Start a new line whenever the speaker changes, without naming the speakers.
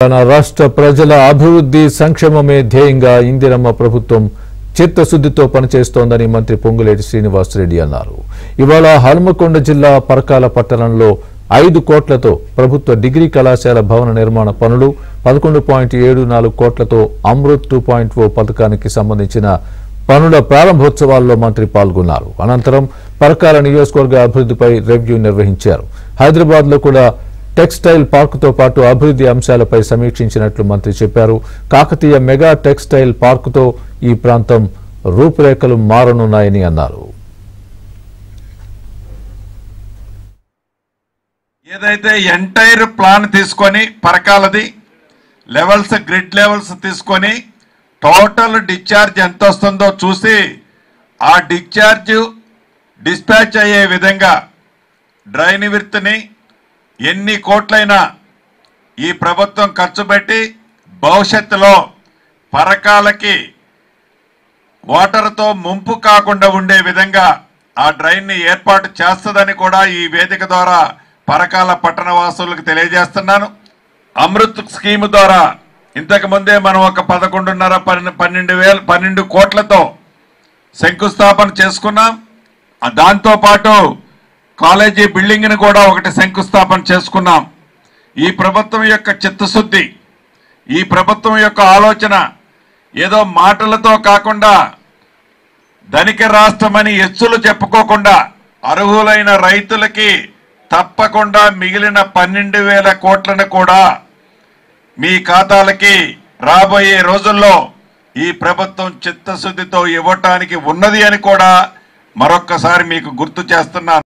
రాష్ట్ర ప్రజల అభివృద్ధి సంక్షేమమే ధ్యేయంగా ఇందిరమ్మ ప్రభుత్వం చిత్తశుద్ధితో పనిచేస్తోందని మంత్రి పొంగులేటి శ్రీనివాసరెడ్డి అన్నారు. ఇవాళ హనుమకొండ జిల్లా పరకాల పట్టణంలో 5 కోట్లతో ప్రభుత్వ డిగ్రీ కళాశాల భవన నిర్మాణ పనులు, 11.74 కోట్లతో అమృత్ 2.0 పథకానికి సంబంధించిన పనుల ప్రారంభోత్సవాల్లో మంత్రి పాల్గొన్నారు. అనంతరం పరకాల నియోజకవర్గ అభివృద్ధిపై రివ్యూ నిర్వహించారు. హైదరాబాద్ లో కూడా టెక్స్టైల్ పార్కుతో పాటు అభివృద్ధి అంశాలపై సమీక్షించినట్లు మంత్రి చెప్పారు. కాకతీయ మెగా టెక్స్టైల్ పార్కుతో ఈ ప్రాంతం రూపురేఖలు మారనున్నాయని అన్నారు.
ఏదైతే ఎంటైర్ ప్లాన్ తీసుకొని పరకాలది లెవెల్స్ గ్రిడ్ లెవెల్స్ తీసుకొని టోటల్ డిశ్చార్జ్ ఎంత వస్తుందో చూసి ఆ డిశ్చార్జ్ డిస్పాచ్ అయ్యే విధంగా డ్రైన్ విర్త్ని ఎన్ని కోట్లైనా ఈ ప్రభుత్వం ఖర్చు పెట్టి భవిష్యత్తులో పరకాలకి వాటర్తో ముంపు కాకుండా ఉండే విధంగా ఆ డ్రైన్ని ఏర్పాటు చేస్తుందని కూడా ఈ వేదిక ద్వారా పరకాల పట్టణ వాసులకు తెలియజేస్తున్నాను. అమృత్ స్కీమ్ ద్వారా ఇంతకు ముందే మనం ఒక 12 కోట్లతో శంకుస్థాపన చేసుకున్నాం. దాంతోపాటు కాలేజీ బిల్డింగ్ని కూడా ఒకటి శంకుస్థాపన చేసుకున్నాం. ఈ ప్రభుత్వం యొక్క చిత్తశుద్ధి, ఈ ప్రభుత్వం యొక్క ఆలోచన ఏదో మాటలతో కాకుండా ధనిక రాష్ట్రమని ఎచ్చులు చెప్పుకోకుండా అర్హులైన రైతులకి తప్పకుండా మిగిలిన 12,000 కోట్లను కూడా మీ ఖాతాలకి రాబోయే రోజుల్లో ఈ ప్రభుత్వం చిత్తశుద్ధితో ఇవ్వటానికి ఉన్నది అని కూడా మరొక్కసారి మీకు గుర్తు చేస్తున్నాను.